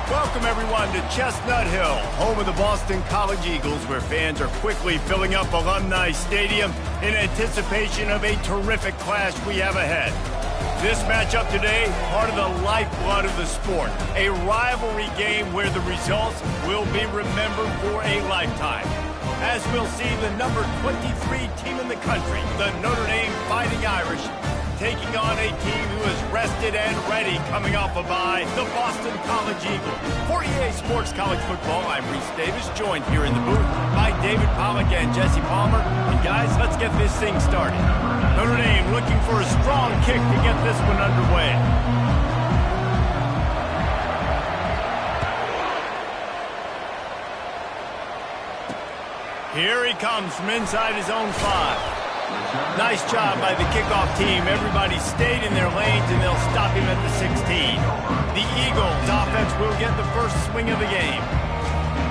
Welcome, everyone, to Chestnut Hill, home of the Boston College Eagles, where fans are quickly filling up Alumni Stadium in anticipation of a terrific clash we have ahead. This matchup today, part of the lifeblood of the sport, a rivalry game where the results will be remembered for a lifetime. As we'll see the number 23 team in the country, the Notre Dame Fighting Irish, taking on a team who is rested and ready coming off a bye, the Boston College Eagles. For EA Sports College Football, I'm Reese Davis, joined here in the booth by David Pollack and Jesse Palmer. And guys, let's get this thing started. Notre Dame looking for a strong kick to get this one underway. Here he comes from inside his own 5. Nice job by the kickoff team. Everybody stayed in their lanes, and they'll stop him at the 16. The Eagles offense will get the first swing of the game.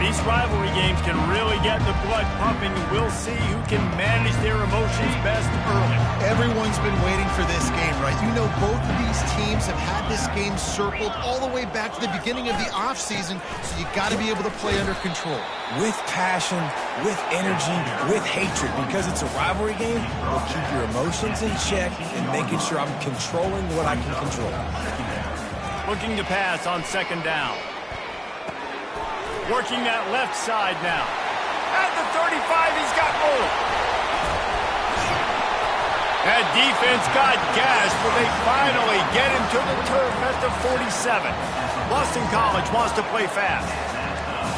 These rivalry games can really get the blood pumping, and we'll see who can manage their emotions best early. Everyone's been waiting for this game, right? You know, both of these teams have had this game circled all the way back to the beginning of the offseason, so you got to be able to play under control. With passion, with energy, with hatred, because it's a rivalry game, we'll keep your emotions in check and making sure I'm controlling what I can control. Looking to pass on second down. Working that left side now. At the 35, he's got room. That defense got gashed, but they finally get him to the turf at the 47. Boston College wants to play fast.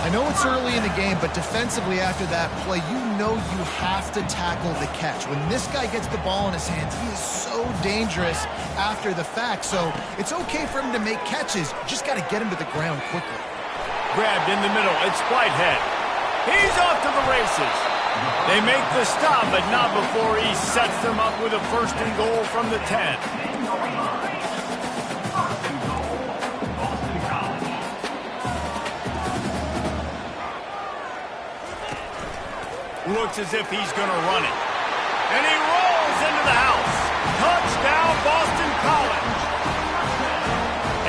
I know it's early in the game, but defensively after that play, you know you have to tackle the catch. When this guy gets the ball in his hands, he is so dangerous after the fact. So it's okay for him to make catches. You just got to get him to the ground quickly. Grabbed in the middle. It's Whitehead. He's off to the races. They make the stop, but not before he sets them up with a first and goal from the 10. Looks as if he's going to run it. And he rolls into the house. Touchdown, Boston College.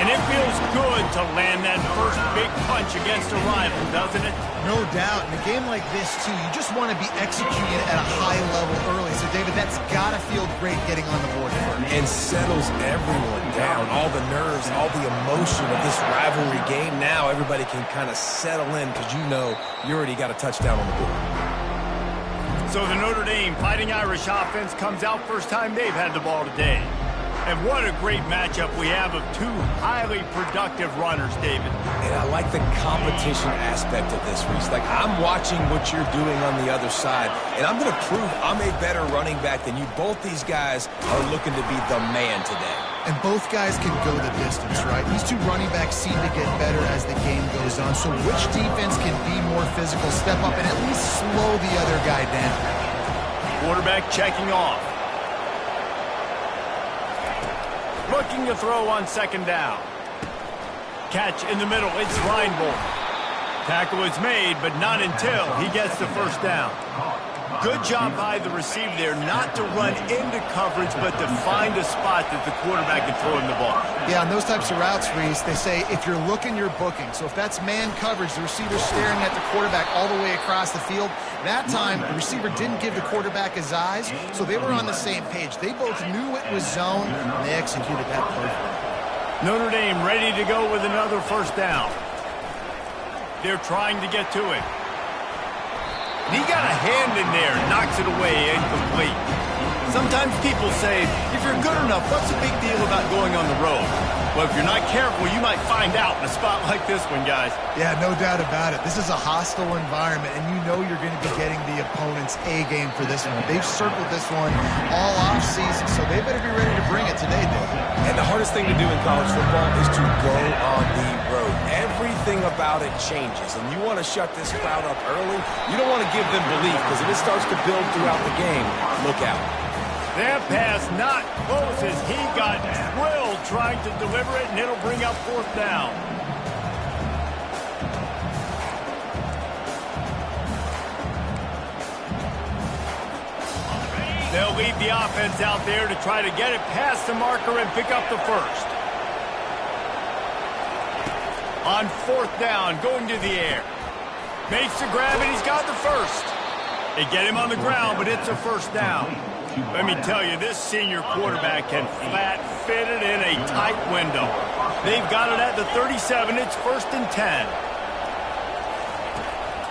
And it feels good to land that first big punch against a rival, doesn't it? No doubt. In a game like this, too, you just want to be executing at a high level early. So, David, that's got to feel great getting on the board first. And settles everyone down. All the nerves, all the emotion of this rivalry game. Now everybody can kind of settle in because you know you already got a touchdown on the board. So the Notre Dame Fighting Irish offense comes out first time they've had the ball today. And what a great matchup we have of two highly productive runners, David. And I like the competition aspect of this, Reese. Like, I'm watching what you're doing on the other side, and I'm going to prove I'm a better running back than you. Both these guys are looking to be the man today. And both guys can go the distance, right? These two running backs seem to get better as the game goes on. So which defense can be more physical, step up, and at least slow the other guy down? Quarterback checking off. Looking to throw on second down. Catch in the middle. It's Reinbold. Tackle is made, but not until he gets the first down. Good job by the receiver there not to run into coverage, but to find a spot that the quarterback can throw him the ball. Yeah, on those types of routes, Reese, they say if you're looking, you're booking. So if that's man coverage, the receiver's staring at the quarterback all the way across the field. That time, the receiver didn't give the quarterback his eyes, so they were on the same page. They both knew it was zone, and they executed that perfectly. Notre Dame ready to go with another first down. They're trying to get to it. And he got a hand in there, knocks it away, incomplete. Sometimes people say, if you're good enough, what's the big deal about going on the road? Well, if you're not careful, you might find out in a spot like this one, guys. Yeah, no doubt about it. This is a hostile environment, and you know you're going to be getting the opponent's A game for this one. They've circled this one all off season, so they better be ready to bring it today, Dave. And the hardest thing to do in college football is to go on the road. Everything about it changes, and you want to shut this crowd up early. You don't want to give them belief, because if it starts to build throughout the game, look out. That pass not close as he got drilled trying to deliver it, and it'll bring up 4th down. They'll leave the offense out there to try to get it past the marker and pick up the first. On 4th down, going to the air. Makes the grab, and he's got the first. They get him on the ground, but it's a 1st down. Let me tell you, this senior quarterback can flat fit it in a tight window. They've got it at the 37. It's 1st and 10.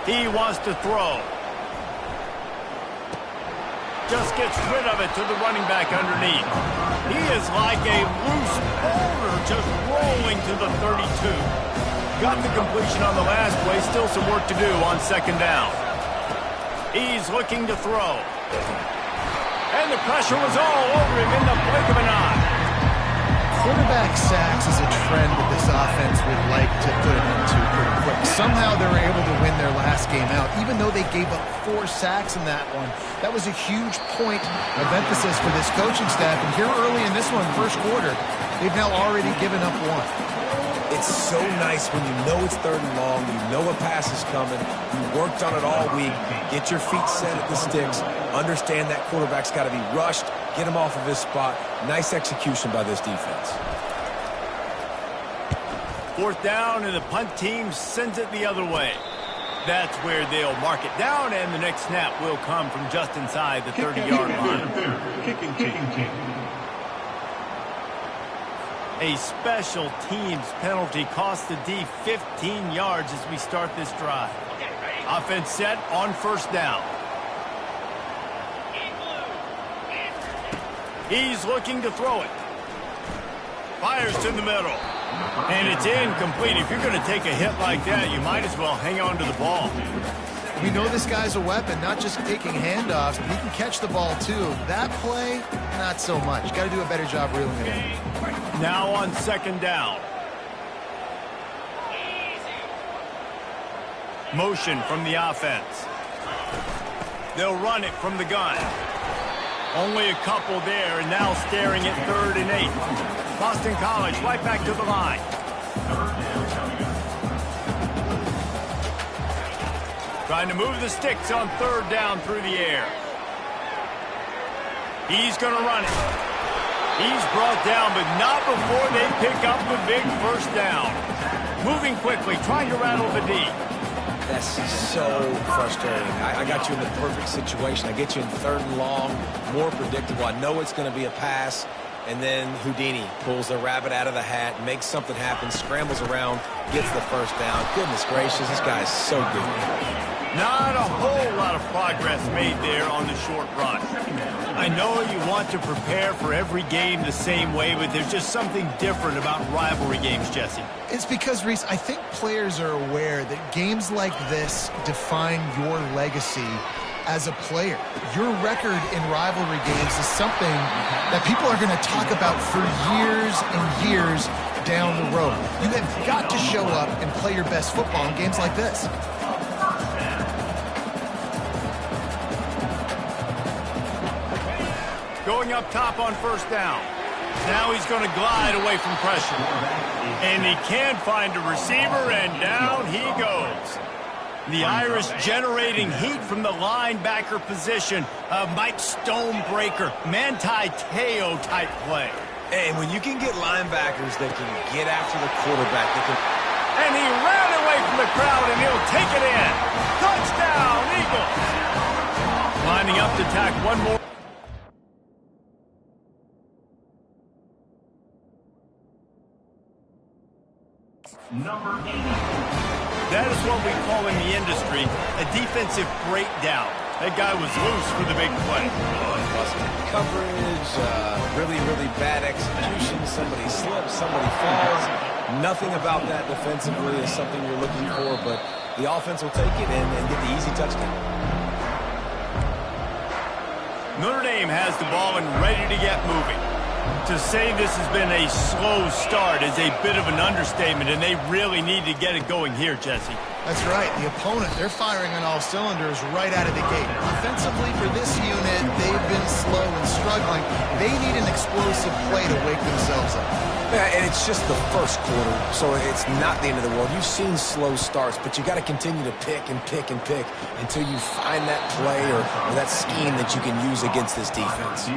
He wants to throw. Just gets rid of it to the running back underneath. He is like a loose boulder just rolling to the 32. Got the completion on the last play. Still some work to do on 2nd down. He's looking to throw. And the pressure was all over him in the blink of an eye. Quarterback sacks is a trend that this offense would like to put it into pretty quick. Somehow they were able to win their last game out, even though they gave up 4 sacks in that one. That was a huge point of emphasis for this coaching staff. And here early in this one, 1st quarter, they've now already given up 1. It's so nice when you know it's 3rd and long, you know a pass is coming, you worked on it all week, get your feet set at the sticks, understand that quarterback's got to be rushed, get him off of his spot. Nice execution by this defense. 4th down, and the punt team sends it the other way. That's where they'll mark it down, and the next snap will come from just inside the 30-yard line. Kicking team. A special teams penalty cost the D 15 yards as we start this drive. Offense set on 1st down. He's looking to throw it. Fires to the middle. And it's incomplete. If you're going to take a hit like that, you might as well hang on to the ball. We know this guy's a weapon, not just taking handoffs, but he can catch the ball too. That play, not so much. Got to do a better job reeling it in. Now on 2nd down. Motion from the offense. They'll run it from the gun. Only a couple there, and now staring at 3rd and 8. Boston College right back to the line. Trying to move the sticks on 3rd down through the air. He's going to run it. He's brought down, but not before they pick up the big 1st down. Moving quickly, trying to rattle the D. That's so frustrating. I got you in the perfect situation. I get you in 3rd and long, more predictable. I know it's going to be a pass, and then Houdini pulls the rabbit out of the hat, makes something happen, scrambles around, gets the 1st down. Goodness gracious, this guy is so good. Not a whole lot of progress made there on the short run. I know you want to prepare for every game the same way, but there's just something different about rivalry games, Jesse. It's because, Reese, I think players are aware that games like this define your legacy as a player. Your record in rivalry games is something that people are going to talk about for years and years down the road. You have got to show up and play your best football in games like this. Going up top on 1st down. Now he's going to glide away from pressure. And he can find a receiver, and down he goes. The Irish generating heat from the linebacker position. A Mike Stonebreaker, Manti Te'o type play. And when you can get linebackers that can get after the quarterback, they can... And he ran away from the crowd, and he'll take it in. Touchdown, Eagles. Lining up to tack one more. Number 80. That is what we call in the industry a defensive breakdown. That guy was loose for the big play. Busted coverage, really, really bad execution. Somebody slips, somebody falls. Nothing about that defensively is something you're looking for, but the offense will take it and get the easy touchdown. Notre Dame has the ball and ready to get moving. To say this has been a slow start is a bit of an understatement, and they really need to get it going here, Jesse. That's right. The opponent, they're firing on all cylinders right out of the gate. Offensively, for this unit, they've been slow and struggling. They need an explosive play to wake themselves up. Yeah, and it's just the first quarter, so it's not the end of the world. You've seen slow starts, but you got to continue to pick and pick and pick until you find that play or that scheme that you can use against this defense.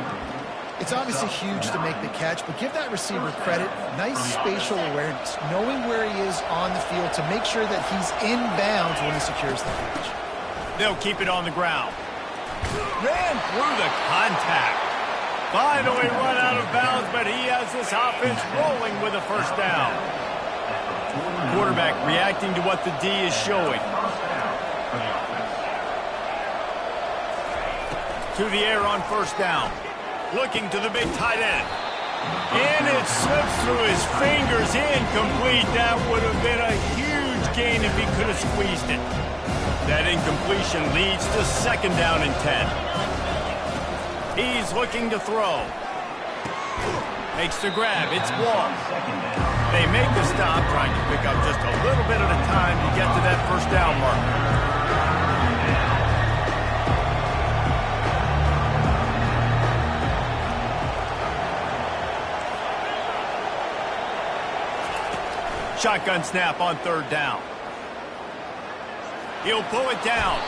It's obviously huge to make the catch, but give that receiver credit. Nice spatial awareness, knowing where he is on the field to make sure that he's in bounds when he secures the catch. They'll keep it on the ground. Ran through the contact. Finally run out of bounds, but he has this offense rolling with a first down. Quarterback reacting to what the D is showing. To the air on first down. Looking to the big tight end. And it slips through his fingers. Incomplete. That would have been a huge gain if he could have squeezed it. That incompletion leads to second down and 10. He's looking to throw. Makes the grab. It's Wall. They make the stop, trying to pick up just a little bit at a time to get to that first down marker. Shotgun snap on third down. He'll pull it down.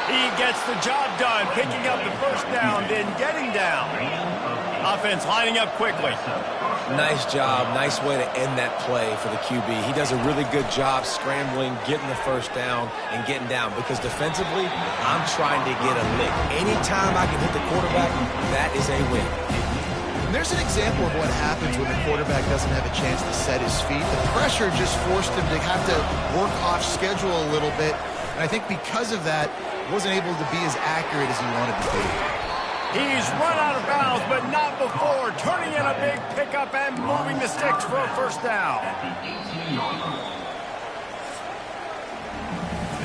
He gets the job done, picking up the first down, then getting down. Offense lining up quickly. Nice job. Nice way to end that play for the QB. He does a really good job scrambling, getting the first down, and getting down. Because defensively, I'm trying to get a lick. Anytime I can hit the quarterback, that is a win. There's an example of what happens when the quarterback doesn't have a chance to set his feet. The pressure just forced him to have to work off schedule a little bit. And I think because of that, wasn't able to be as accurate as he wanted to be. He's run out of bounds, but not before. Turning in a big pickup and moving the sticks for a first down.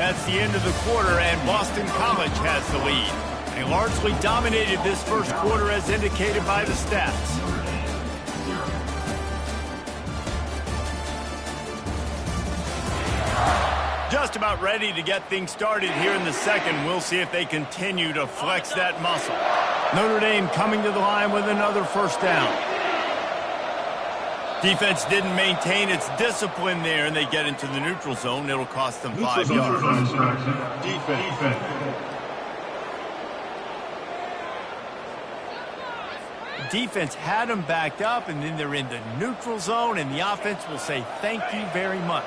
That's the end of the quarter, and Boston College has the lead. They largely dominated this first quarter as indicated by the stats. Just about ready to get things started here in the second. We'll see if they continue to flex that muscle. Notre Dame coming to the line with another first down. Defense didn't maintain its discipline there, and they get into the neutral zone. It'll cost them 5 yards. Defense. Defense had them backed up, and then they're in the neutral zone, and the offense will say thank you very much.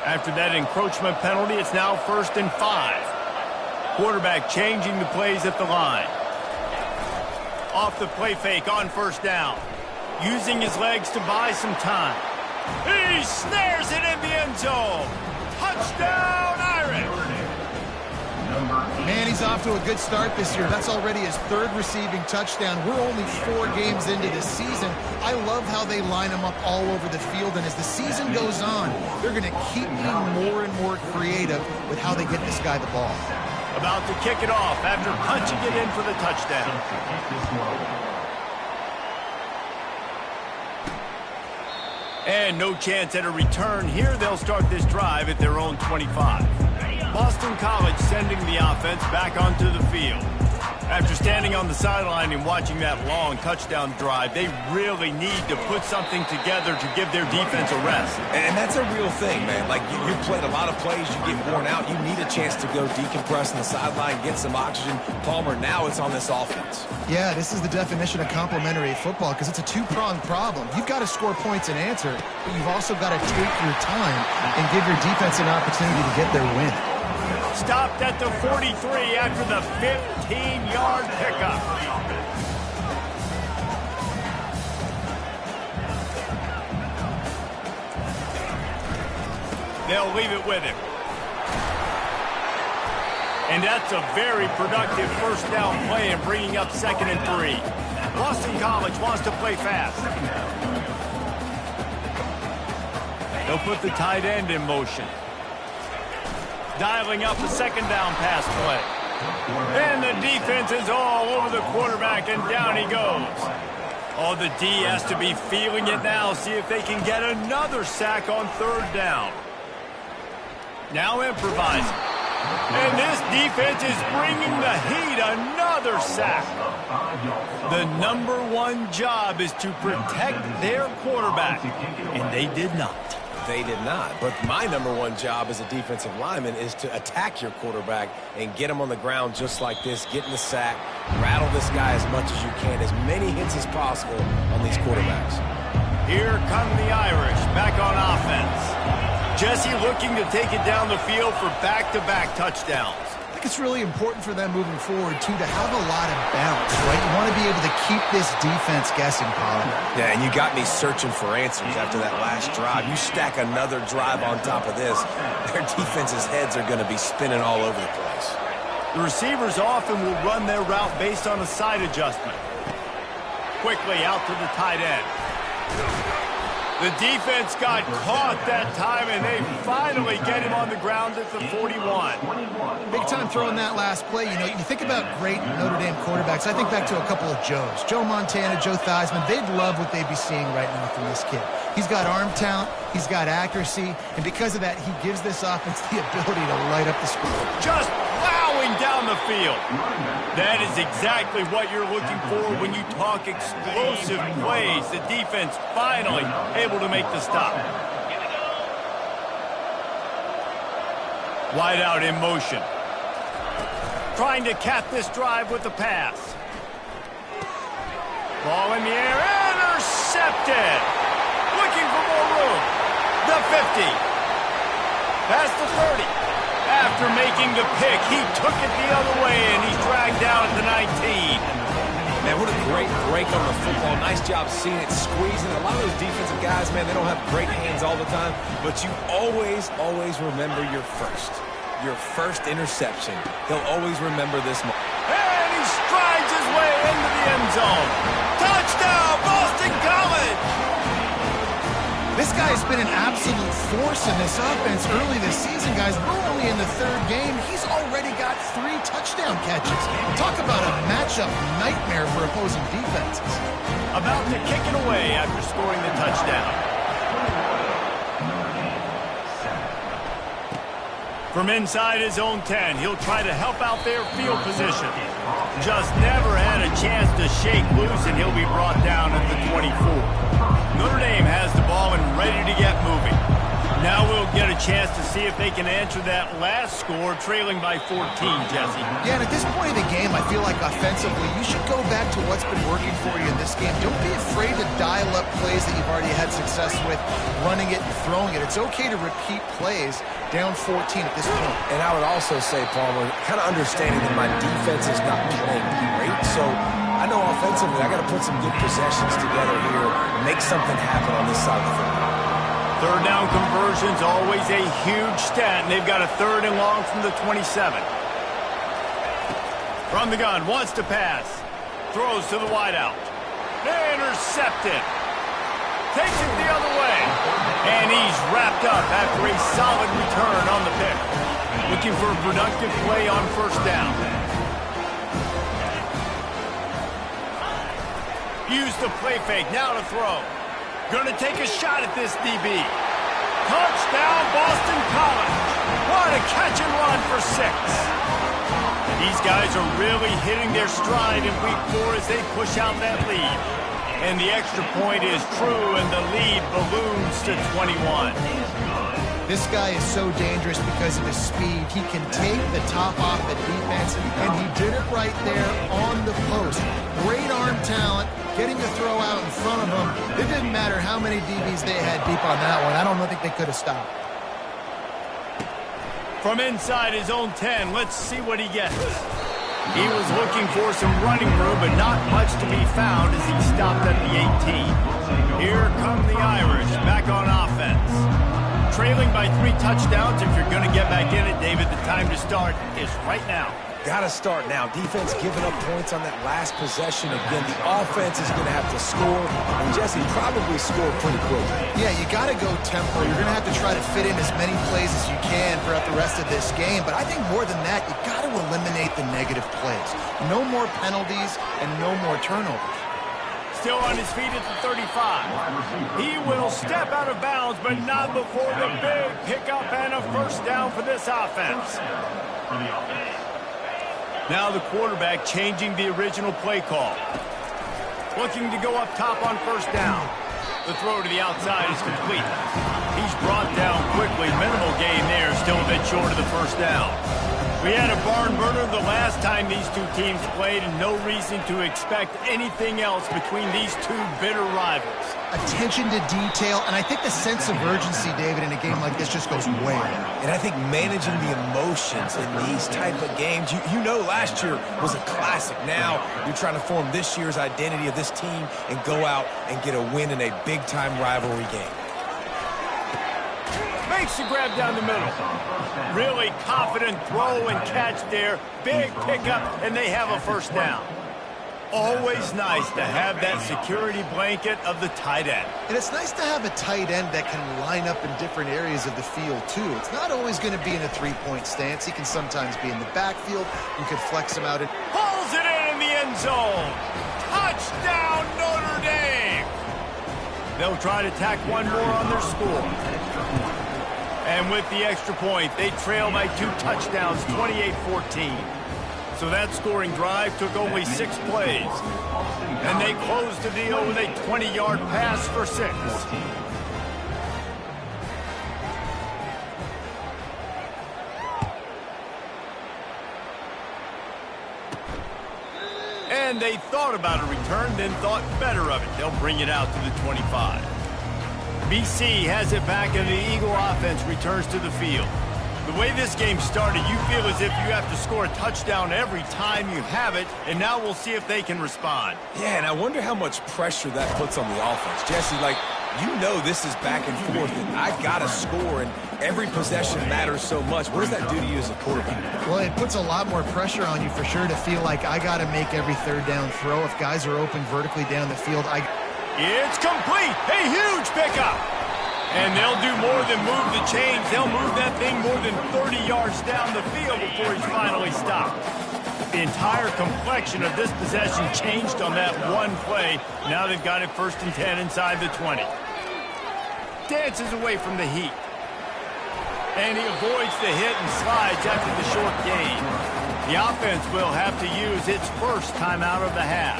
After that encroachment penalty, it's now 1st and 5. Quarterback changing the plays at the line. Off the play fake on first down. Using his legs to buy some time. He snares it in the end zone. Touchdown, Irish! Man, he's off to a good start this year. That's already his 3rd receiving touchdown. We're only 4 games into the season. I love how they line him up all over the field, and as the season goes on, they're going to keep being more and more creative with how they get this guy the ball. About to kick it off after punching it in for the touchdown. And no chance at a return here. They'll start this drive at their own 25. Boston College sending the offense back onto the field. After standing on the sideline and watching that long touchdown drive, they really need to put something together to give their defense a rest. And that's a real thing, man. Like, you played a lot of plays, you get worn out, you need a chance to go decompress on the sideline, get some oxygen. Palmer, now it's on this offense. Yeah, this is the definition of complementary football because it's a 2-pronged problem. You've got to score points and answer, but you've also got to take your time and give your defense an opportunity to get their win. Stopped at the 43 after the 15-yard pickup. They'll leave it with him. And that's a very productive first down play and bringing up 2nd and 3. Boston College wants to play fast. They'll put the tight end in motion. Dialing up the 2nd down pass play. And the defense is all over the quarterback, and down he goes. Oh, the D has to be feeling it now. See if they can get another sack on 3rd down. Now improvising. And this defense is bringing the heat. Another sack. The #1 job is to protect their quarterback, and they did not. They did not. But my #1 job as a defensive lineman is to attack your quarterback and get him on the ground just like this, get in the sack, rattle this guy as much as you can, as many hits as possible on these quarterbacks. Here come the Irish back on offense. Jesse looking to take it down the field for back-to-back touchdowns. I think it's really important for them moving forward, too, to have a lot of balance, right? You want to be able to keep this defense guessing, Colin. Yeah, and you got me searching for answers after that last drive. You stack another drive on top of this, their defense's heads are going to be spinning all over the place. The receivers often will run their route based on a side adjustment. Quickly out to the tight end. The defense got caught that time, and they finally get him on the ground at the 41. Big time throwing that last play. You know, you think about great Notre Dame quarterbacks. I think back to a couple of Joes. Joe Montana, Joe Theismann. They'd love what they'd be seeing right now from this kid. He's got arm talent. He's got accuracy. And because of that, he gives this offense the ability to light up the score. Just plowing down the field. That is exactly what you're looking for when you talk explosive plays. The defense finally able to make the stop. Wide out in motion. Trying to cap this drive with the pass. Ball in the air. Intercepted. Looking for more room. The 50. Past the 30. After making the pick, he took it the other way, and he's dragged down at the 19. Man, what a great break on the football. Nice job seeing it, squeezing. A lot of those defensive guys, man, they don't have great hands all the time, but you always remember your first interception. He'll always remember this moment. And he strides his way into the end zone. Touchdown, Boston College! This guy has been an absolute force in this offense early this season, guys. We're only in the 3rd game. He's already got 3 touchdown catches. Talk about a matchup nightmare for opposing defenses. About to kick it away after scoring the touchdown. From inside his own 10, he'll try to help out their field position. Just never had a chance to shake loose, and he'll be brought down at the 24. Notre Dame has the ball and ready to get moving. Now we'll get a chance to see if they can answer that last score, trailing by 14, Jesse. Yeah, and at this point of the game, I feel like offensively, you should go back to what's been working for you in this game. Don't be afraid to dial up plays that you've already had success with, running it and throwing it. It's okay to repeat plays down 14 at this point. And I would also say, Palmer, kind of understanding that my defense is not playing great, so I know offensively I got to put some good possessions together here and make something happen on this side of the football. 3rd down conversion's always a huge stat, and they've got a 3rd and long from the 27. From the gun, wants to pass. Throws to the wideout. Intercepted. Takes it the other way. And he's wrapped up after a solid return on the pick. Looking for a productive play on 1st down. Use the play fake, now to throw. Gonna take a shot at this DB. Touchdown, Boston College. What a catch and run for 6. These guys are really hitting their stride in week 4 as they push out that lead. And the extra point is true, and the lead balloons to 21. This guy is so dangerous because of his speed. He can take the top off the defense, and he did it right there on the post. Great arm talent, getting the throw out in front of him. It didn't matter how many DBs they had deep on that one. I don't think they could have stopped. From inside his own 10, let's see what he gets. He was looking for some running room, but not much to be found as he stopped at the 18. Here come the Irish back on offense. trailing by 3 touchdowns. If you're going to get back in it, David, the time to start is right now. Got to start now. Defense giving up points on that last possession. Again, the offense is going to have to score, and Jesse probably score pretty quick. Yeah, you got to go tempo. You're going to have to try to fit in as many plays as you can throughout the rest of this game. But I think more than that, you got to eliminate the negative plays. No more penalties and no more turnovers. Still on his feet at the 35. He will step out of bounds, but not before the big pickup and a first down for this offense. Now the quarterback changing the original play call. Looking to go up top on first down. The throw to the outside is complete. He's brought down quickly. Minimal gain there, still a bit short of the first down. We had a barn burner the last time these two teams played, and no reason to expect anything else between these two bitter rivals. Attention to detail, and I think the sense of urgency, David, in a game like this just goes way up. And I think managing the emotions in these type of games, you know last year was a classic. Now you're trying to form this year's identity of this team and go out and get a win in a big-time rivalry game. Makes the grab down the middle. Really confident throw and catch there. Big pickup, and they have a first down. Always nice to have that security blanket of the tight end. And it's nice to have a tight end that can line up in different areas of the field, too. It's not always going to be in a three-point stance. He can sometimes be in the backfield. You could flex him out. Pulls it in the end zone. Touchdown, Notre Dame. They'll try to tack one more on their score. And with the extra point, they trail by 2 touchdowns, 28-14. So that scoring drive took only 6 plays. And they closed the deal with a 20-yard pass for 6. And they thought about a return, then thought better of it. They'll bring it out to the 25. BC has it back, and the Eagle offense returns to the field. The way this game started, you feel as if you have to score a touchdown every time you have it, and now we'll see if they can respond. Yeah, and I wonder how much pressure that puts on the offense. Jesse, like, you know this is back and forth, and I got to score, and every possession matters so much. What does that do to you as a quarterback? Well, it puts a lot more pressure on you for sure to feel like I got to make every third down throw. If guys are open vertically down the field, It's complete! A huge pickup! And they'll do more than move the chains. They'll move that thing more than 30 yards down the field before he's finally stopped. The entire complexion of this possession changed on that one play. Now they've got it 1st and 10 inside the 20. Dances away from the heat. And he avoids the hit and slides after the short gain. The offense will have to use its first timeout of the half.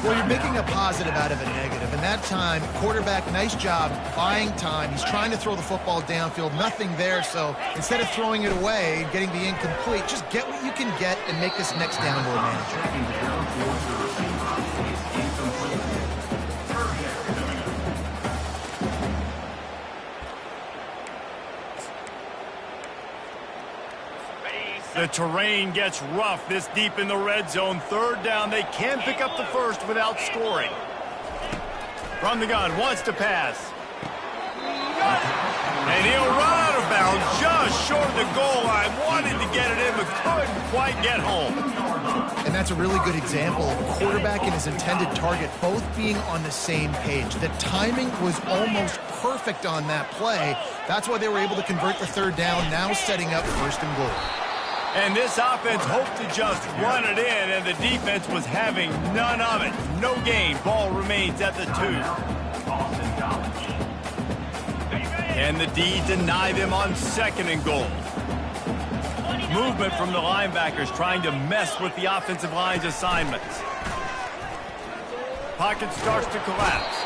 Well, you're making a positive out of a negative. And that time, quarterback, nice job buying time. He's trying to throw the football downfield. Nothing there. So instead of throwing it away and getting the incomplete, just get what you can get and make this next down more manageable. The terrain gets rough this deep in the red zone. 3rd down. They can pick up the first without scoring. From the gun, wants to pass. And he'll run out of bounds just short of the goal line. Wanted to get it in, but couldn't quite get home. And that's a really good example of a quarterback and his intended target both being on the same page. The timing was almost perfect on that play. That's why they were able to convert the 3rd down, now setting up 1st and goal. And this offense hoped to just run it in, and the defense was having none of it. No gain. Ball remains at the 2. And the D deny them on 2nd and goal. Movement from the linebackers trying to mess with the offensive line's assignments. Pocket starts to collapse.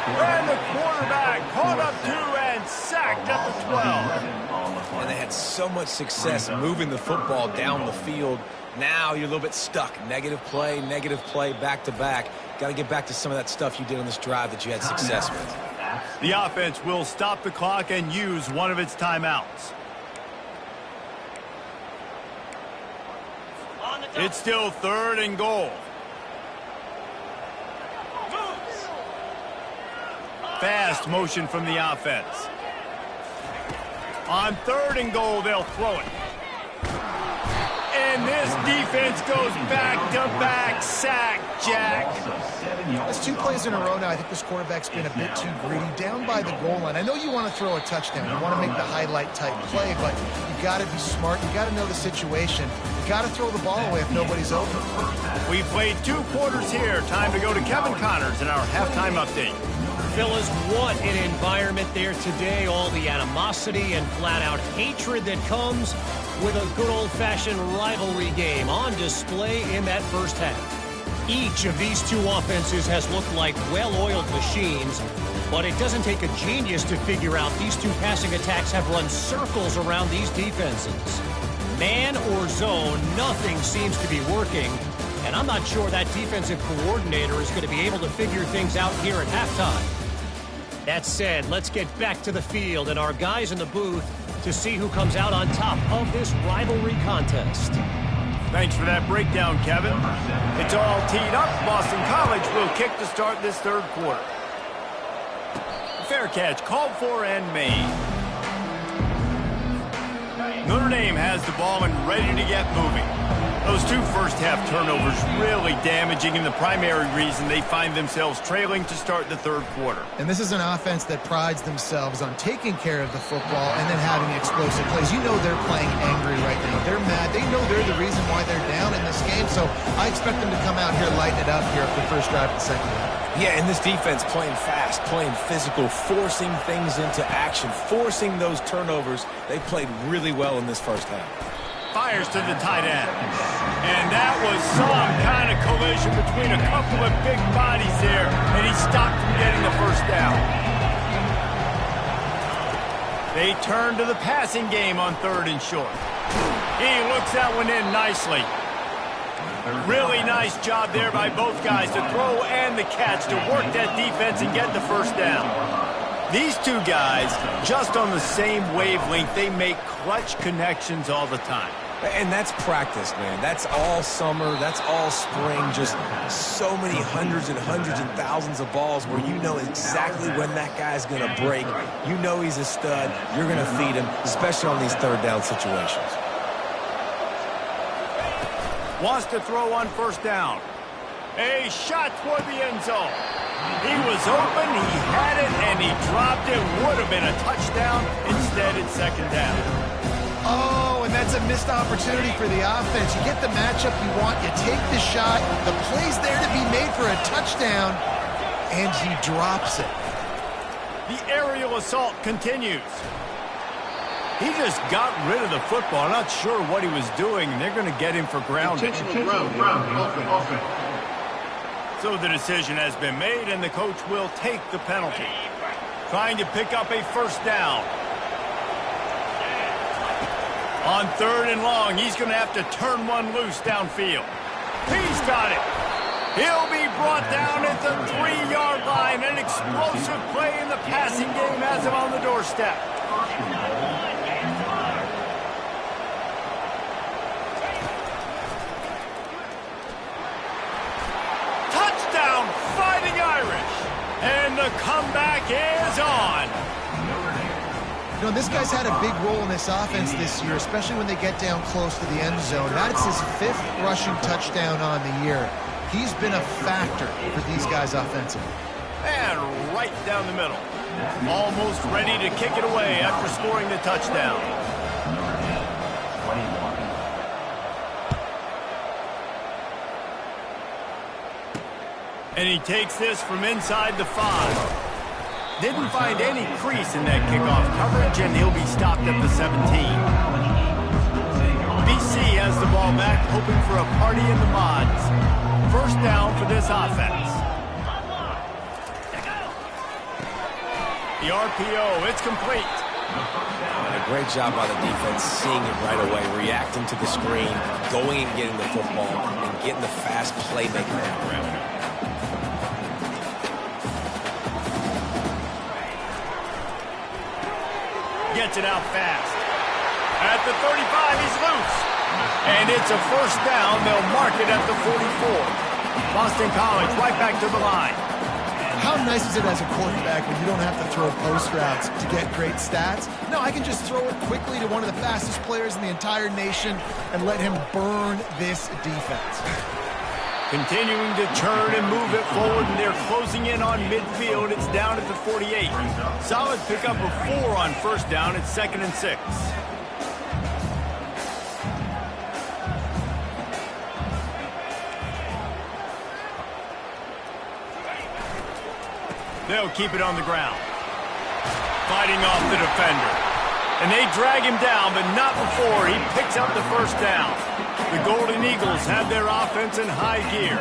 And the quarterback caught up 2 and sacked at the 12. And they had so much success moving the football down the field. Now you're a little bit stuck. Negative play, back-to-back. Got to get back to some of that stuff you did on this drive that you had success with. The offense will stop the clock and use one of its timeouts. It's still 3rd and goal. Fast motion from the offense. On 3rd and goal, they'll throw it. And this defense goes back-to-back sack, Jack. That's 2 plays in a row now. I think this quarterback's been a bit too greedy. Down by the goal line. I know you want to throw a touchdown. You want to make the highlight-type play, but you got to be smart. You got to know the situation. You got to throw the ball away if nobody's open. We played 2 quarters here. Time to go to Kevin Connors in our halftime update. Fellas, what an environment there today. All the animosity and flat-out hatred that comes with a good old-fashioned rivalry game on display in that first half. Each of these 2 offenses has looked like well-oiled machines, but it doesn't take a genius to figure out these 2 passing attacks have run circles around these defenses. Man or zone, nothing seems to be working, and I'm not sure that defensive coordinator is going to be able to figure things out here at halftime. That said, let's get back to the field and our guys in the booth to see who comes out on top of this rivalry contest. Thanks for that breakdown, Kevin. It's all teed up. Boston College will kick to start this 3rd quarter. Fair catch called for and made. Notre Dame has the ball and ready to get moving. Those 2 first-half turnovers really damaging and the primary reason they find themselves trailing to start the 3rd quarter. And this is an offense that prides themselves on taking care of the football and then having explosive plays. You know they're playing angry right now. They're mad. They know they're the reason why they're down in this game, so I expect them to come out here, lighten it up here for the first drive of the 2nd half. Yeah, and this defense playing fast, playing physical, forcing things into action, forcing those turnovers. They played really well in this first half. Fires to the tight end. And that was some kind of collision between a couple of big bodies there, and he stopped from getting the first down. They turn to the passing game on 3rd and short. He looks that one in nicely. Really nice job there by both guys to throw and the catch to work that defense and get the first down. These 2 guys, just on the same wavelength, they make clutch connections all the time. And that's practice, man. That's all summer. That's all spring. Just so many hundreds and thousands of balls where you know exactly when that guy's going to break. You know he's a stud. You're going to feed him, especially on these 3rd down situations. Wants to throw on 1st down. A shot toward the end zone. He was open, he had it, and he dropped it. Would have been a touchdown. Instead, it's 2nd down. Oh, and that's a missed opportunity for the offense. You get the matchup you want, you take the shot, the play's there to be made for a touchdown, and he drops it. The aerial assault continues. He just got rid of the football. I'm not sure what he was doing, and they're going to get him for grounding. So the decision has been made, and the coach will take the penalty. Trying to pick up a 1st down. On 3rd and long, he's going to have to turn one loose downfield. He's got it. He'll be brought down at the 3-yard line. An explosive play in the passing game has him on the doorstep. Touchdown, Fighting Irish. And the comeback is on. You know, this guy's had a big role in this offense this year, especially when they get down close to the end zone. That's his 5th rushing touchdown on the year. He's been a factor for these guys offensively. And right down the middle. Almost ready to kick it away after scoring the touchdown. And he takes this from inside the 5. Didn't find any crease in that kickoff coverage, and he'll be stopped at the 17. BC has the ball back, hoping for a party in the mods. 1st down for this offense. The RPO, it's complete. And a great job by the defense, seeing it right away, reacting to the screen, going and getting the football, and getting the fast playmaking around it. Gets it out fast. At the 35, he's loose. And it's a 1st down. They'll mark it at the 44. Boston College right back to the line. How nice is it as a quarterback when you don't have to throw post routes to get great stats? No, I can just throw it quickly to one of the fastest players in the entire nation and let him burn this defense. Continuing to turn and move it forward, and they're closing in on midfield. It's down at the 48. Solid pickup of 4 on first down. It's 2nd and 6. They'll keep it on the ground. Fighting off the defender. And they drag him down, but not before he picks up the first down. The Golden Eagles have their offense in high gear.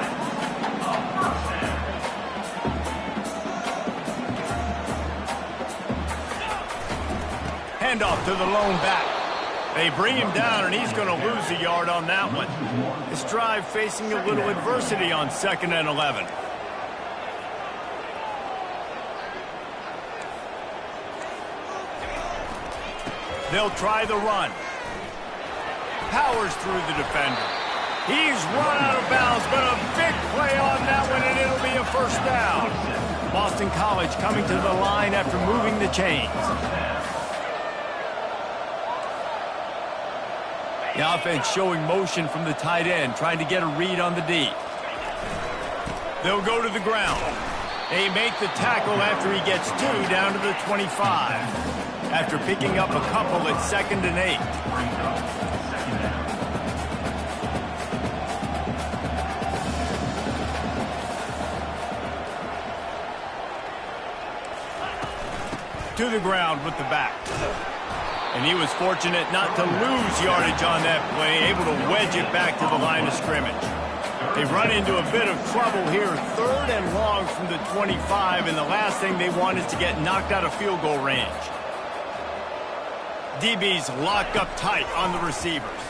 Handoff to the lone back. They bring him down, and he's going to lose a yard on that one. This drive facing a little adversity on 2nd and 11. They'll try the run. Powers through the defender. He's run out of bounds, but a big play on that one, and it'll be a first down. Boston College coming to the line after moving the chains. The offense showing motion from the tight end, trying to get a read on the D. They'll go to the ground. They make the tackle after he gets 2 down to the 25. After picking up a couple at 2nd and 8. To the ground with the back. And he was fortunate not to lose yardage on that play, able to wedge it back to the line of scrimmage. They run into a bit of trouble here, 3rd and long from the 25, and the last thing they want is to get knocked out of field goal range. DB's locked up tight on the receivers.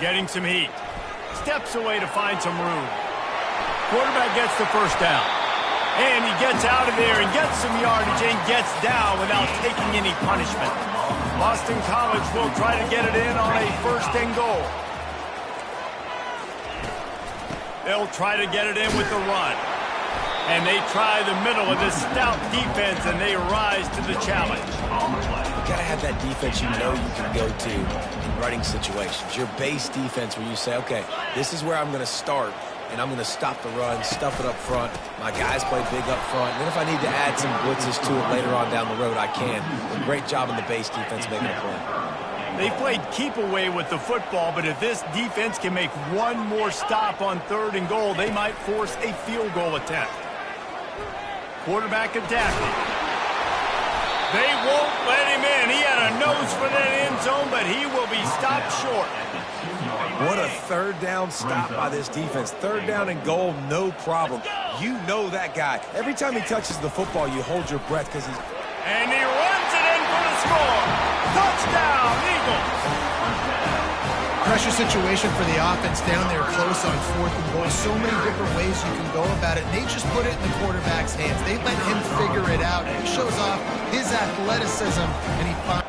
Getting some heat. Steps away to find some room. Quarterback gets the first down. And he gets out of there and gets some yardage and gets down without taking any punishment. Boston College will try to get it in on a 1st and goal. They'll try to get it in with the run. And they try the middle of this stout defense, and they rise to the challenge. You got to have that defense you know you can go to in running situations. Your base defense where you say, okay, this is where I'm going to start, and I'm going to stop the run, stuff it up front. My guys play big up front. And then if I need to add some blitzes to it later on down the road, I can. Great job in the base defense making a play. They played keep away with the football, but if this defense can make one more stop on 3rd and goal, they might force a field goal attempt. Quarterback adapting. They won't let him in. He had a nose for that end zone, but he will be stopped short. What a 3rd down stop by this defense. 3rd down and goal, no problem. You know that guy. Every time he touches the football, you hold your breath because he's... And he runs it in for the score. Touchdown, Eagles. Pressure situation for the offense down there close on 4th and goal. So many different ways you can go about it. And they just put it in the quarterback's hands. They let him figure it out. He shows off his athleticism, and he finds...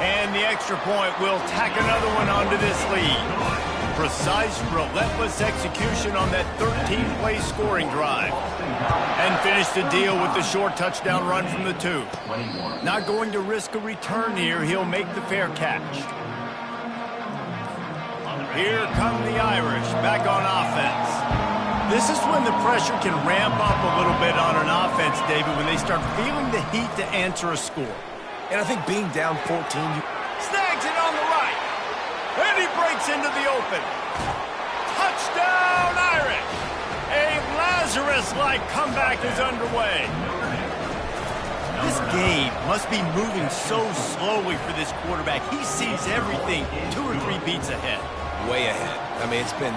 And the extra point will tack another one onto this lead. Precise, relentless execution on that 13-play scoring drive. And finished the deal with the short touchdown run from the 2. Not going to risk a return here. He'll make the fair catch. Here come the Irish back on offense. This is when the pressure can ramp up a little bit on an offense, David, when they start feeling the heat to answer a score. And I think being down 14... Snags it on the right. And he breaks into the open. Touchdown, Irish! A Lazarus-like comeback is underway. This game must be moving so slowly for this quarterback. He sees everything 2 or 3 beats ahead. way ahead. I mean, it's been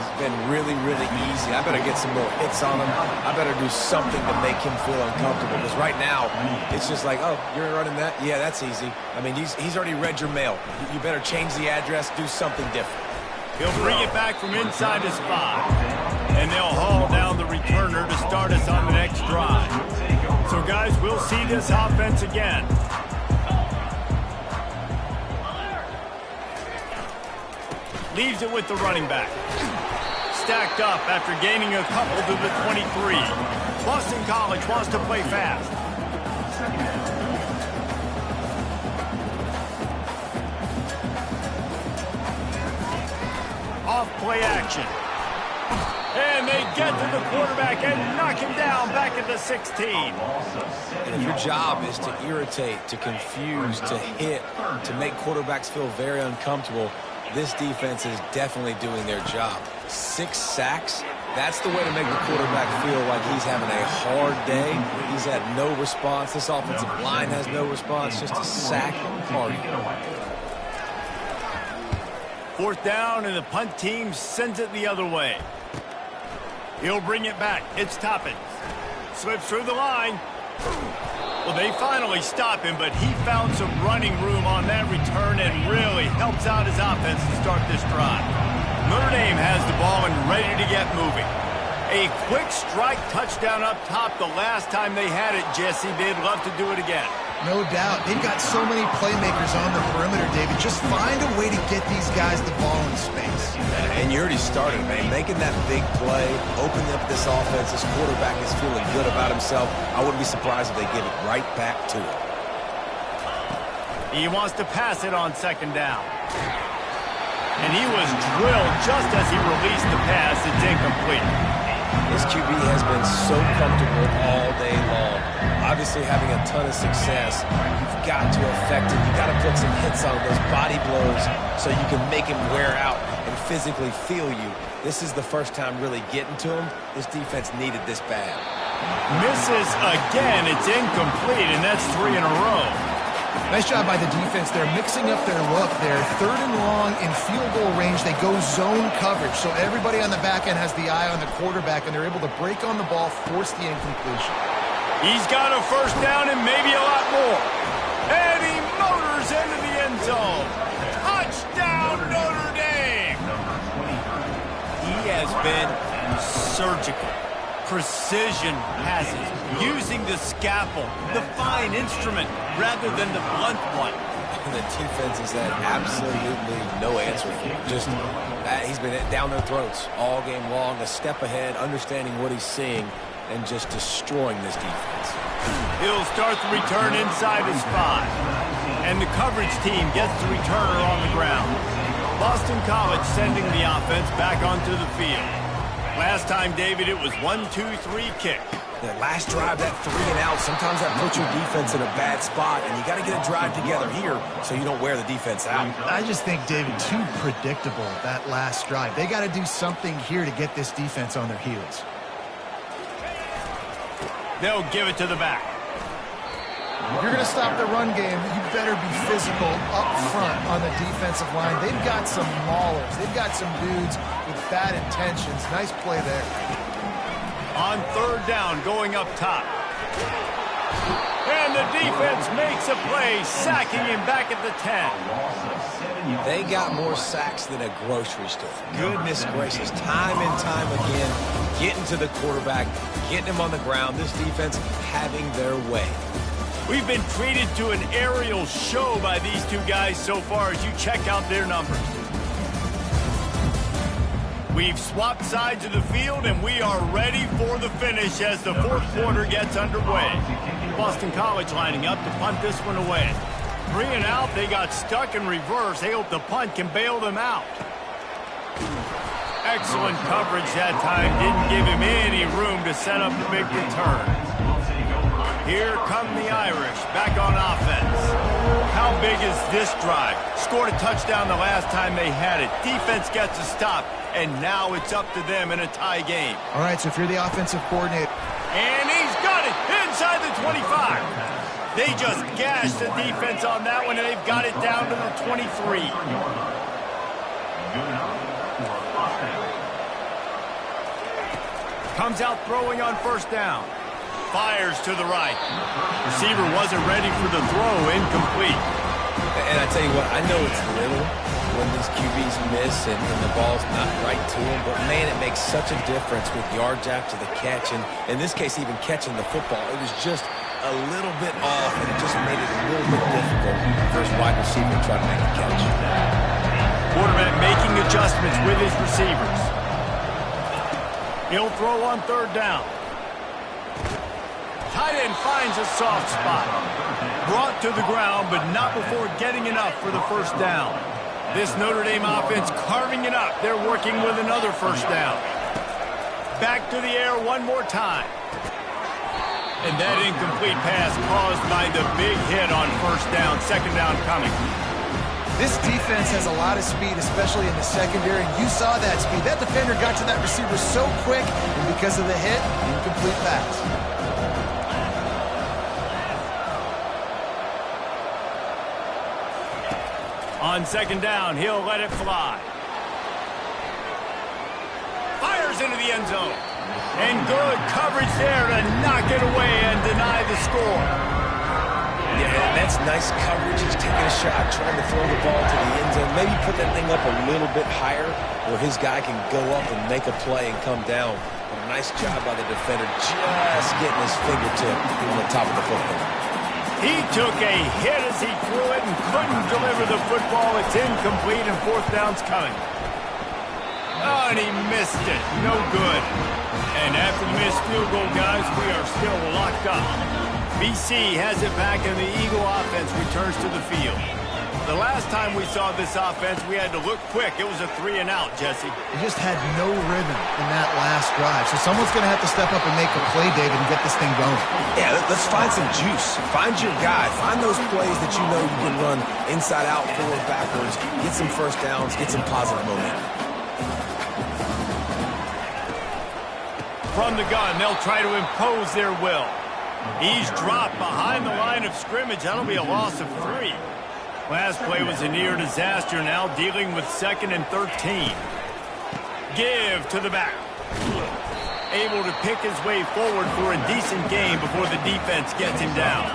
really, really easy. I better get some more hits on him. I better do something to make him feel uncomfortable, because right now, it's just like, oh, you're running that? Yeah, that's easy. I mean, he's already read your mail. You better change the address, do something different. He'll bring it back from inside his spot, and they'll haul down the returner to start us on the next drive. So, guys, we'll see this offense again. Leaves it with the running back. Stacked up after gaining a couple to the 23. Boston College wants to play fast. Off play action. And they get to the quarterback and knock him down back at the 16. And if your job is to irritate, to confuse, to hit, to make quarterbacks feel very uncomfortable, this defense is definitely doing their job. 6 sacks, that's the way to make the quarterback feel like he's having a hard day. He's had no response. This offensive line has no response, just a sack party. 4th down, and the punt team sends it the other way. He'll bring it back. It's Toppins. Slips through the line. Well, they finally stop him, but he found some running room on that return and really helps out his offense to start this drive. Notre Dame has the ball and ready to get moving. A quick strike touchdown up top the last time they had it, Jesse. They'd love to do it again. No doubt. They've got so many playmakers on the perimeter, David. Just find a way to get these guys the ball in space. And you already started, man. Making that big play, opening up this offense. This quarterback is feeling good about himself. I wouldn't be surprised if they give it right back to him. He wants to pass it on 2nd down. And he was drilled just as he released the pass. It's incomplete. This QB has been so comfortable all day long. Obviously having a ton of success. You've got to affect him. You've got to put some hits on those body blows so you can make him wear out and physically feel you. This is the first time really getting to him. This defense needed this bad. Misses again. It's incomplete, and that's 3 in a row. Nice job by the defense. They're mixing up their look. They're 3rd and long in field goal range. They go zone coverage, so everybody on the back end has the eye on the quarterback, and they're able to break on the ball, force the incompletion. He's got a 1st down and maybe a lot more. And he motors into the end zone. Touchdown, Notre Dame! He has been surgical. Precision passes, using the scalpel, the fine instrument, rather than the blunt one. And the defense has had absolutely no answer for him. Just, he's been down their throats all game long, a step ahead, understanding what he's seeing, and just destroying this defense. He'll start the return inside his 5. And the coverage team gets the returner on the ground. Boston College sending the offense back onto the field. Last time, David, it was 1-2-3 kick. That last drive, that 3 and out, sometimes that puts your defense in a bad spot, and you got to get a drive together here so you don't wear the defense out. I just think, David, too predictable, that last drive. They got to do something here to get this defense on their heels. They'll give it to the back. If you're going to stop the run game, you better be physical up front on the defensive line. They've got some maulers. They've got some dudes with bad intentions. Nice play there. On 3rd down, going up top. And the defense makes a play, sacking him back at the 10. They got more sacks than a grocery store. Goodness gracious, time and time again, getting to the quarterback, getting him on the ground. This defense having their way. We've been treated to an aerial show by these two guys so far as you check out their numbers. We've swapped sides of the field, and we are ready for the finish as the 4th quarter gets underway. Boston College lining up to punt this one away. 3 and out, they got stuck in reverse. They hope the punt can bail them out. Excellent coverage that time. Didn't give him any room to set up the big return. Here come the Irish, back on offense. How big is this drive? Scored a touchdown the last time they had it. Defense gets a stop, and now it's up to them in a tie game. All right, so if you're the offensive coordinator. And he's got it inside the 25. They just gashed the defense on that one, and they've got it down to the 23. Comes out throwing on first down. Fires to the right. Receiver wasn't ready for the throw. Incomplete. And I tell you what, I know it's little when these QBs miss and the ball's not right to them, but man, it makes such a difference with yards after the catch, and in this case, even catching the football. It was just a little bit off, and it just made it a little bit difficult for his wide receiver to try to make a catch. Quarterback making adjustments with his receivers. He'll throw on third down. Tight end finds a soft spot. Brought to the ground, but not before getting enough for the first down. This Notre Dame offense carving it up. They're working with another first down. Back to the air one more time. And that incomplete pass caused by the big hit on first down. Second down coming. This defense has a lot of speed, especially in the secondary. You saw that speed. That defender got to that receiver so quick, and because of the hit, incomplete pass. On second down, he'll let it fly. Fires into the end zone. And good coverage there to knock it away and deny the score. Yeah, that's nice coverage. He's taking a shot, trying to throw the ball to the end zone. Maybe put that thing up a little bit higher where his guy can go up and make a play and come down. But a nice job by the defender just getting his fingertip on the top of the football. He took a hit as he threw it and couldn't deliver the football. It's incomplete and fourth down's coming. Oh, and he missed it. No good. And after the missed field goal, guys, we are still locked up. BC has it back and the Eagle offense returns to the field. The last time we saw this offense, we had to look quick. It was a 3-and-out, Jesse. He just had no rhythm in that last drive. So someone's going to have to step up and make a play, David, and get this thing going. Yeah, let's find some juice. Find your guy. Find those plays that you know you can run inside out, forward, backwards. Get some first downs. Get some positive momentum. From the gun, they'll try to impose their will. He's dropped behind the line of scrimmage. That'll be a loss of 3. Last play was a near disaster, now dealing with 2nd and 13. Give to the back. Able to pick his way forward for a decent game before the defense gets him down.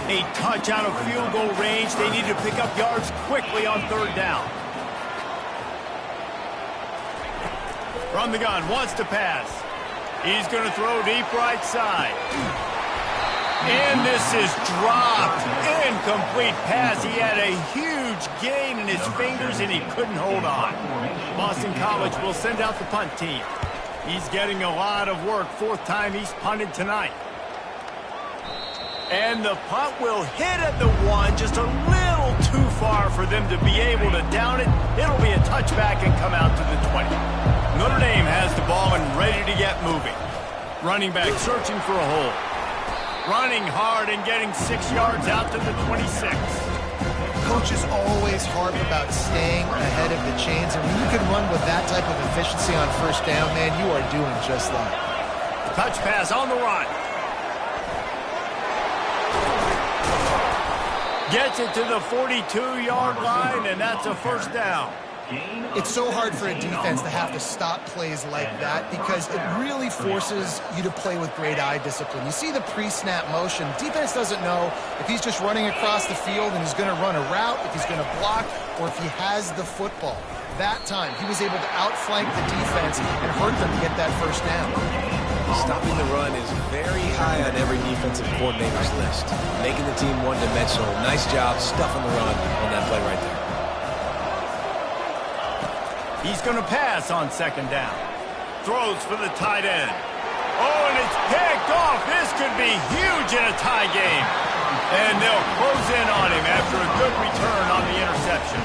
A touch out of field goal range. They need to pick up yards quickly on third down. From the gun, wants to pass. He's going to throw deep right side. And this is dropped. Incomplete pass. He had a huge gain in his fingers, and he couldn't hold on. Boston College will send out the punt team. He's getting a lot of work. 4th time he's punted tonight. And the punt will hit at the 1, just a little too far for them to be able to down it. It'll be a touchback and come out to the 20. Notre Dame has the ball and ready to get moving. Running back searching for a hole. Running hard and getting 6 yards out to the 26. Coaches always harp about staying ahead of the chains, and when you can run with that type of efficiency on first down, man, you are doing just that. Touch pass on the run. Gets it to the 42-yard line, and that's a first down. It's so hard for a defense to have to stop plays like that because it really forces you to play with great eye discipline. You see the pre-snap motion. Defense doesn't know if he's just running across the field and he's going to run a route, if he's going to block, or if he has the football. That time, he was able to outflank the defense and hurt them to get that first down. Stopping the run is very high on every defensive coordinator's list. Making the team one-dimensional. Nice job stuffing the run on that play right there. He's going to pass on second down. Throws for the tight end. Oh, and it's picked off. This could be huge in a tie game. And they'll close in on him after a good return on the interception.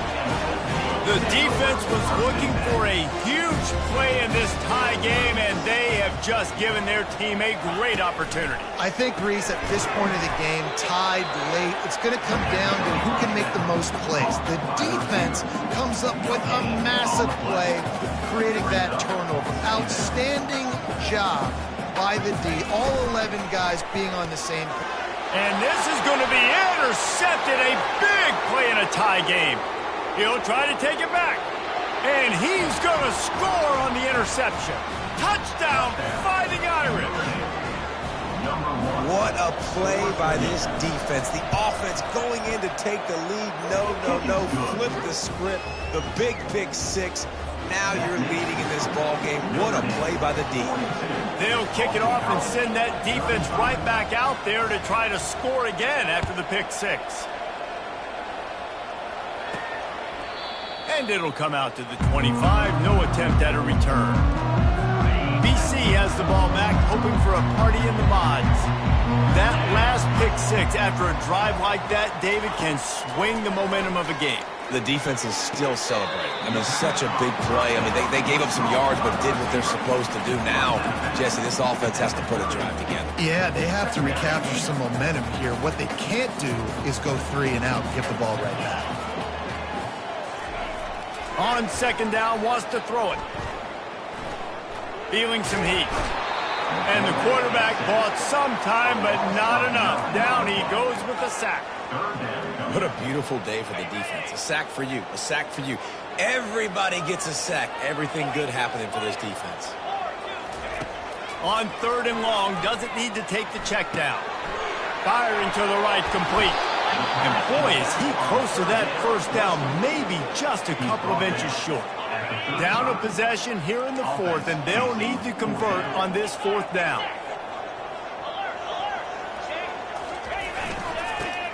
The defense was looking for a huge play in this tie game, and they have just given their team a great opportunity. I think, Reese, at this point of the game, tied late, it's going to come down to who can make the most plays. The defense comes up with a massive play, creating that turnover. Outstanding job by the D. All 11 guys being on the same page. And this is going to be intercepted. A big play in a tie game. He'll try to take it back. And he's going to score on the interception. Touchdown, Fighting Irish. What a play by this defense. The offense going in to take the lead. No. Flip the script. The big pick six. Now you're leading in this ball game. What a play by the D. They'll kick it off and send that defense right back out there to try to score again after the pick six. And it'll come out to the 25. No attempt at a return. BC has the ball back, hoping for a party in the mods. That last pick six after a drive like that, David, can swing the momentum of a game. The defense is still celebrating. I mean, such a big play. I mean, they gave up some yards, but did what they're supposed to do. Now, Jesse, this offense has to put a drive together. Yeah, they have to recapture some momentum here. What they can't do is go 3 and out and give the ball right back. On second down, wants to throw it. Feeling some heat. And the quarterback bought some time, but not enough. Down he goes with a sack. What a beautiful day for the defense. A sack for you. A sack for you. Everybody gets a sack. Everything good happening for this defense. On third and long, doesn't need to take the check down. Firing to the right, complete. And boy, is he close to that first down, maybe just a couple of inches short. Down a possession here in the fourth, and they'll need to convert on this fourth down.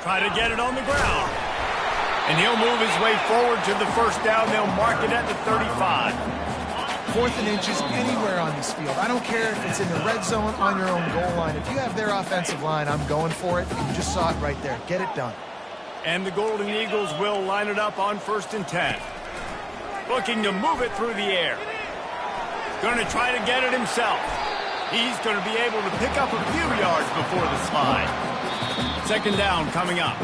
Try to get it on the ground. And he'll move his way forward to the first down. They'll mark it at the 35. 4th and inches anywhere on this field. I don't care if it's in the red zone, on your own goal line. If you have their offensive line, I'm going for it. And you just saw it right there. Get it done. And the Golden Eagles will line it up on 1st and 10. Looking to move it through the air. Going to try to get it himself. He's going to be able to pick up a few yards before the slide. Second down coming up.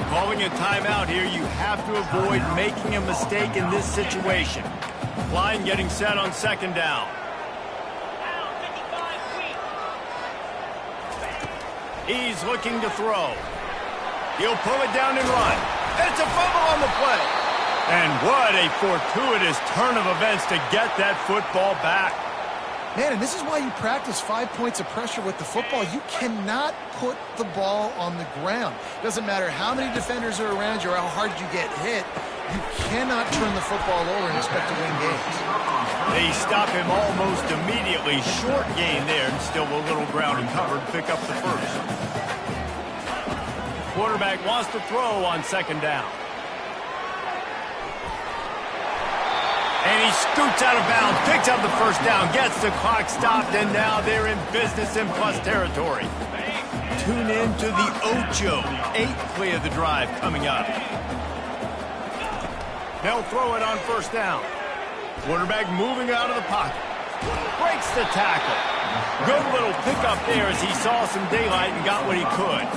Calling a timeout here, you have to avoid making a mistake in this situation. Line getting set on second down. He's looking to throw. He'll pull it down and run. It's a fumble on the play. And what a fortuitous turn of events to get that football back. Man, and this is why you practice 5 points of pressure with the football. You cannot put the ball on the ground. It doesn't matter how many defenders are around you or how hard you get hit. You cannot turn the football over and expect to win games. They stop him almost immediately. Short gain there, and still a little ground and covered. Pick up the first. Quarterback wants to throw on second down. And he scoots out of bounds, picks up the first down, gets the clock stopped, and now they're in business in plus territory. Tune in to the Ocho. 8th play of the drive coming up. They'll throw it on first down. Quarterback moving out of the pocket. Breaks the tackle. Good little pickup there as he saw some daylight and got what he could.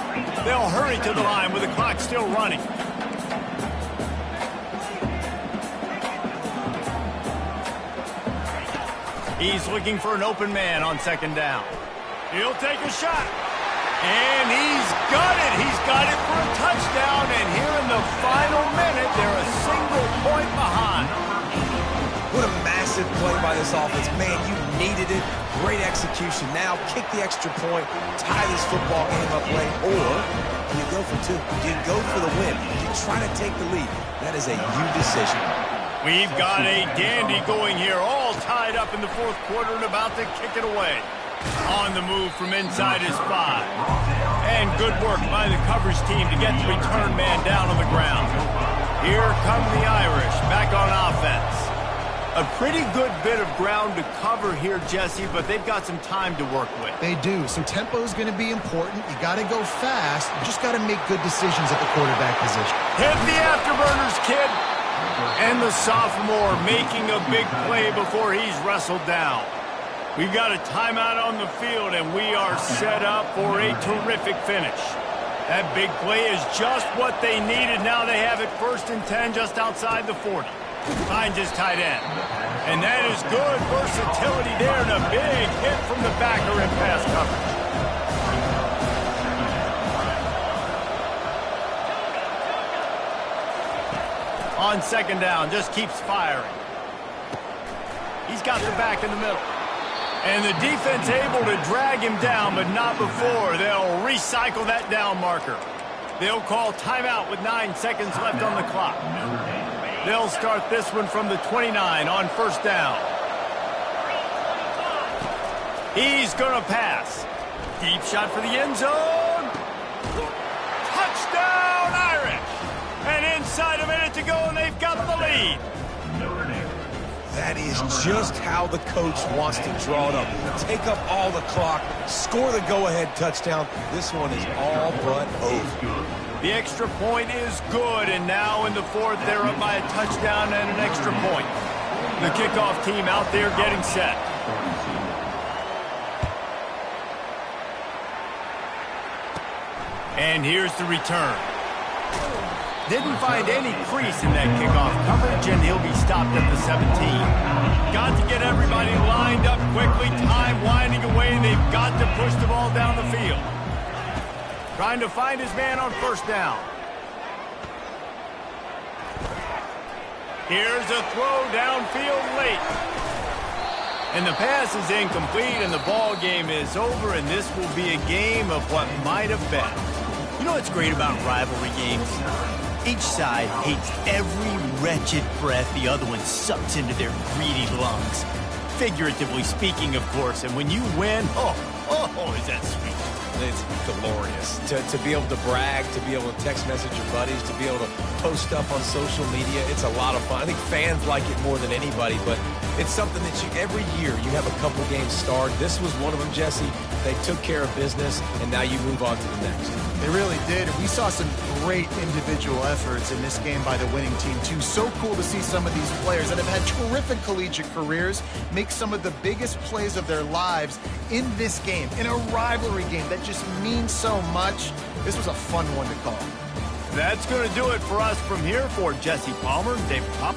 They'll hurry to the line with the clock still running. He's looking for an open man on second down. He'll take a shot. And he's got it. He's got it for a touchdown. And here in the final minute, they're a single point behind. What a massive play by this offense. Man, you needed it. Great execution. Now kick the extra point, tie this football game up late, or you go for 2. You go for the win. You try to take the lead. That is a you decision. We've got a dandy going here, all tied up in the fourth quarter and about to kick it away. On the move from inside his 5. And good work by the coverage team to get the return man down on the ground. Here come the Irish back on offense. A pretty good bit of ground to cover here, Jesse, but they've got some time to work with. They do. So tempo is going to be important. You got to go fast. You just got to make good decisions at the quarterback position. Hit the afterburners, kid. And the sophomore making a big play before he's wrestled down. We've got a timeout on the field, and we are set up for a terrific finish. That big play is just what they needed. Now they have it 1st and 10 just outside the 40. Finds his tight end. And that is good versatility there, and a big hit from the backer in pass coverage. On second down, just keeps firing. He's got the back in the middle. And the defense able to drag him down, but not before. They'll recycle that down marker. They'll call timeout with 9 seconds left on the clock. They'll start this one from the 29 on first down. He's going to pass. Deep shot for the end zone. Touchdown, Irish. And inside a minute to go, and they've got the lead. That is just how the coach wants to draw it up. Take up all the clock, score the go-ahead touchdown. This one is all but over. The extra point is good, and now in the fourth, they're up by a touchdown and an extra point. The kickoff team out there getting set. And here's the return. Didn't find any crease in that kickoff coverage, and he'll be stopped at the 17. Got to get everybody lined up quickly. Time winding away. They've got to push the ball down the field. Trying to find his man on first down. Here's a throw downfield late. And the pass is incomplete, and the ball game is over, and this will be a game of what might have been. You know what's great about rivalry games? Each side hates every wretched breath the other one sucks into their greedy lungs. Figuratively speaking, of course, and when you win, oh, is that sweet. It's glorious to be able to brag, to be able to text message your buddies, to be able to post stuff on social media. It's a lot of fun. I think fans like it more than anybody, but it's something that every year you have a couple games starred. This was one of them, Jesse. They took care of business, and now you move on to the next. They really did. We saw some great individual efforts in this game by the winning team, too. So cool to see some of these players that have had terrific collegiate careers make some of the biggest plays of their lives in this game, in a rivalry game that just means so much. This was a fun one to call. That's going to do it for us from here. For Jesse Palmer, David Pop.